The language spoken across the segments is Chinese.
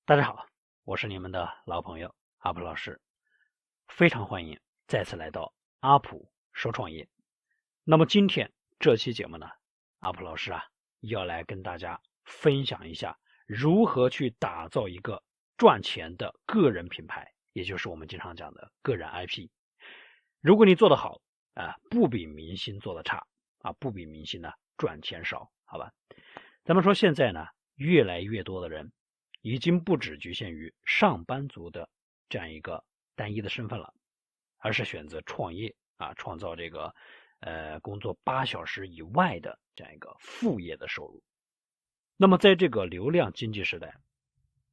大家好，我是你们的老朋友阿普老师，非常欢迎再次来到阿普说创业。那么今天这期节目呢，阿普老师要来跟大家分享一下如何去打造一个赚钱的个人品牌，也就是我们经常讲的个人 IP。如果你做得好不比明星做得差不比明星呢赚钱少，好吧？咱们说现在呢，越来越多的人已经不只局限于上班族的这样一个单一的身份了，而是选择创业创造这个工作8小时以外的这样一个副业的收入。那么在这个流量经济时代，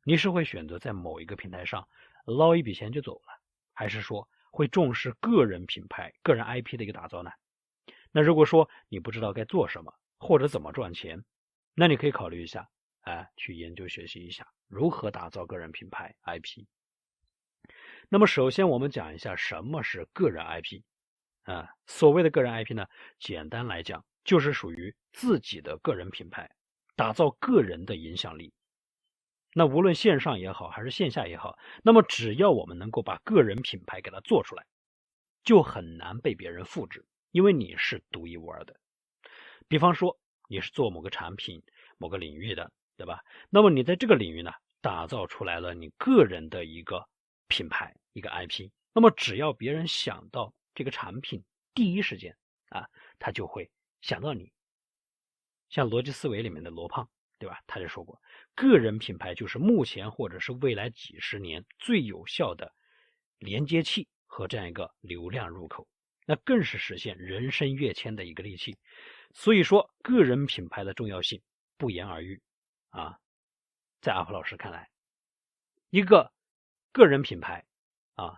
你是会选择在某一个平台上捞一笔钱就走了，还是说会重视个人品牌、个人 IP 的一个打造呢？那如果说你不知道该做什么或者怎么赚钱，那你可以考虑一下去研究学习一下如何打造个人品牌 IP。 那么首先我们讲一下什么是个人 IP。所谓的个人 IP 呢，简单来讲就是属于自己的个人品牌，打造个人的影响力。那无论线上也好还是线下也好，那么只要我们能够把个人品牌给它做出来，就很难被别人复制，因为你是独一无二的。比方说你是做某个产品某个领域的，对吧？那么你在这个领域呢，打造出来了你个人的一个品牌，一个 IP， 那么只要别人想到这个产品，第一时间他就会想到你。像逻辑思维里面的罗胖，对吧？他就说过，个人品牌就是目前或者是未来几十年最有效的连接器和这样一个流量入口，那更是实现人生跃迁的一个利器。所以说个人品牌的重要性不言而喻在阿普老师看来，一个个人品牌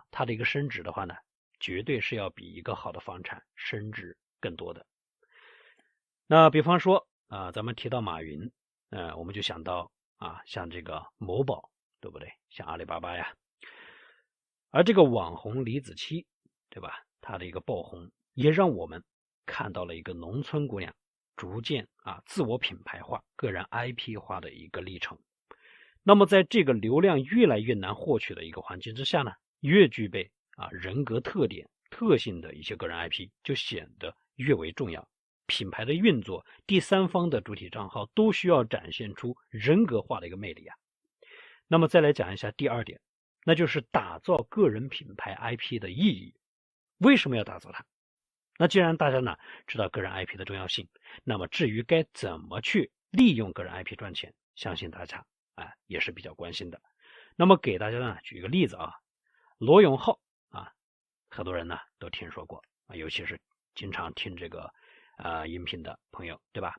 它的一个升值的话呢，绝对是要比一个好的房产升值更多的。那比方说咱们提到马云，我们就想到像这个某宝，对不对？像阿里巴巴呀，而这个网红李子柒，对吧？他的一个爆红，也让我们看到了一个农村姑娘逐渐自我品牌化、个人 IP 化的一个历程。那么在这个流量越来越难获取的一个环境之下呢，越具备人格特点特性的一些个人 IP 就显得越为重要。品牌的运作，第三方的主体账号都需要展现出人格化的一个魅力那么再来讲一下第二点，那就是打造个人品牌 IP 的意义。为什么要打造它？那既然大家呢知道个人 IP 的重要性，那么至于该怎么去利用个人 IP 赚钱，相信大家也是比较关心的。那么给大家呢举一个例子罗永浩很多人呢都听说过尤其是经常听这个音频的朋友，对吧？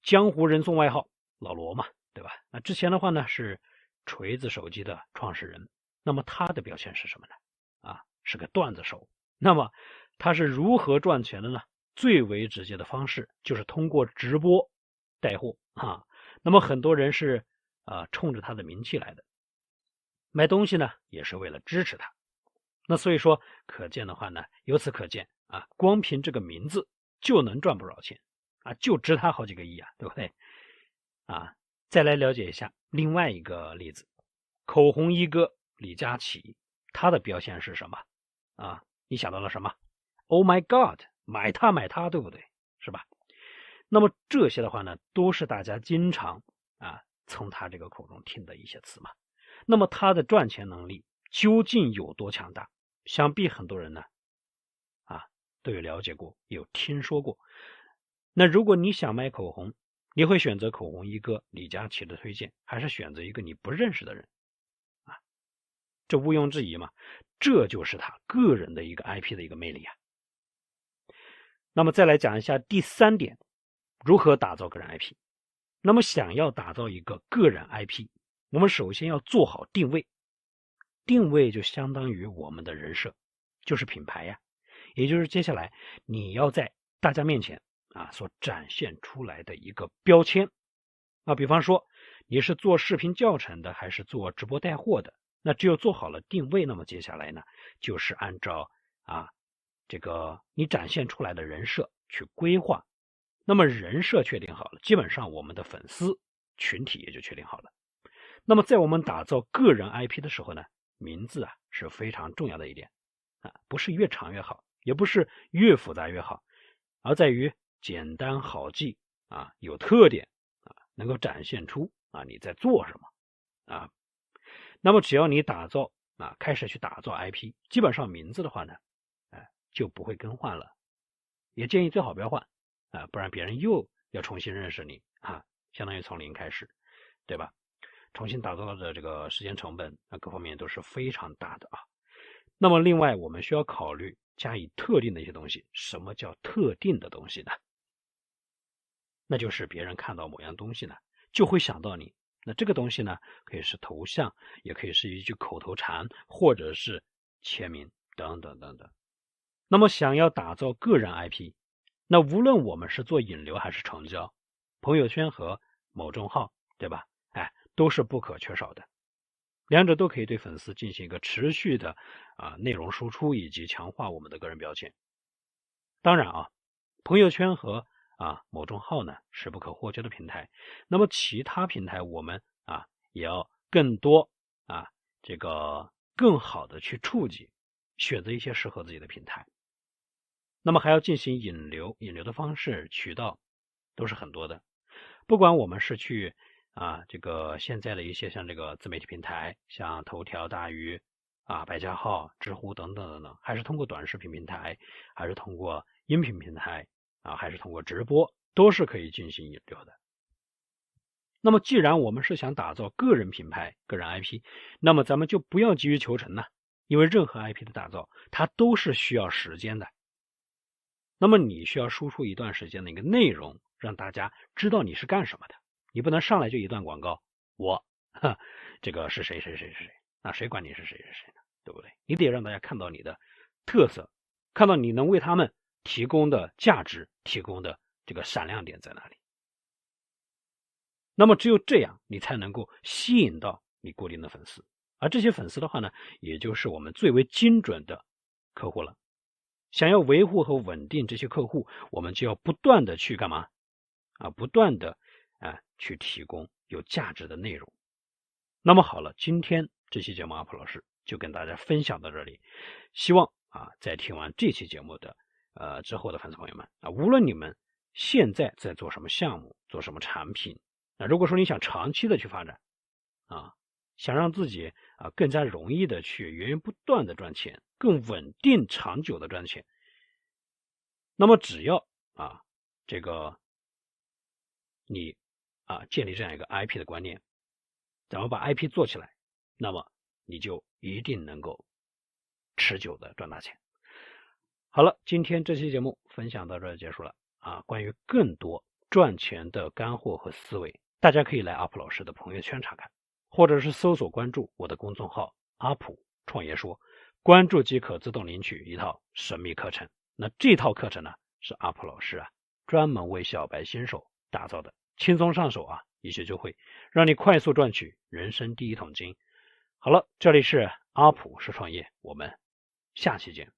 江湖人送外号老罗嘛，对吧？那之前的话呢是锤子手机的创始人，那么他的表现是什么呢？是个段子手。那么他是如何赚钱的呢？最为直接的方式就是通过直播带货那么很多人是冲着他的名气来的，买东西呢也是为了支持他。那所以说可见的话呢，由此可见光凭这个名字就能赚不少钱就值他好几个亿对不对再来了解一下另外一个例子，口红一哥李佳琦，他的表现是什么你想到了什么？ Oh my god， 买它对不对？是吧？那么这些的话呢，都是大家经常从他这个口中听的一些词嘛。那么他的赚钱能力究竟有多强大？想必很多人呢都有了解过，有听说过。那如果你想买口红，你会选择口红一哥李佳琦的推荐，还是选择一个你不认识的人这毋庸置疑嘛，这就是他个人的一个 IP 的一个魅力那么再来讲一下第三点，如何打造个人 IP。 那么想要打造一个个人 IP， 我们首先要做好定位。定位就相当于我们的人设，就是品牌也就是接下来你要在大家面前所展现出来的一个标签比方说你是做视频教程的还是做直播带货的，那只有做好了定位，那么接下来呢就是按照这个你展现出来的人设去规划。那么人设确定好了，基本上我们的粉丝群体也就确定好了。那么在我们打造个人 IP 的时候呢，名字啊是非常重要的一点啊，不是越长越好，也不是越复杂越好，而在于简单好记啊，有特点啊，能够展现出啊你在做什么啊。那么只要你开始去打造 IP， 基本上名字的话呢，就不会更换了。也建议最好不要换啊，不然别人又要重新认识你啊，相当于从零开始，对吧？重新打造的这个时间成本各方面都是非常大的啊。那么另外我们需要考虑加以特定的一些东西。什么叫特定的东西呢？那就是别人看到某样东西呢，就会想到你。那这个东西呢，可以是头像，也可以是一句口头禅，或者是签名等等等等。那么想要打造个人 IP， 那无论我们是做引流还是成交，朋友圈和某众号，对吧？都是不可缺少的。两者都可以对粉丝进行一个持续的内容输出，以及强化我们的个人标签。当然啊，朋友圈和某众号呢是不可或缺的平台。那么其他平台我们也要更多这个更好的去触及，选择一些适合自己的平台。那么还要进行引流，引流的方式渠道都是很多的。不管我们是去这个现在的一些像这个自媒体平台，像头条、大鱼百家号、知乎等等等等，还是通过短视频平台，还是通过音频平台还是通过直播，都是可以进行引流的。那么既然我们是想打造个人品牌、个人 IP， 那么咱们就不要急于求成呢，因为任何 IP 的打造它都是需要时间的。那么你需要输出一段时间的一个内容，让大家知道你是干什么的。你不能上来就一段广告，这个是谁谁谁谁谁，那谁管你是谁是谁呢？对不对？你得让大家看到你的特色，看到你能为他们提供的价值，提供的这个闪亮点在哪里。那么只有这样，你才能够吸引到你固定的粉丝，而这些粉丝的话呢，也就是我们最为精准的客户了。想要维护和稳定这些客户，我们就要不断的去干嘛不断的去提供有价值的内容。那么好了，今天这期节目阿普老师就跟大家分享到这里。希望在听完这期节目的之后的粉丝朋友们无论你们现在在做什么项目，做什么产品，如果说你想长期的去发展想让自己更加容易的去源源不断的赚钱，更稳定长久的赚钱，那么只要这个你建立这样一个 IP 的观念，咱们把 IP 做起来，那么你就一定能够持久的赚大钱。好了，今天这期节目分享到这儿结束了关于更多赚钱的干货和思维，大家可以来阿普老师的朋友圈查看，或者是搜索关注我的公众号阿普创业说，关注即可自动领取一套神秘课程。那这套课程呢，是阿普老师专门为小白新手打造的，轻松上手一学就会，让你快速赚取人生第一桶金。好了，这里是阿普说创业，我们下期见。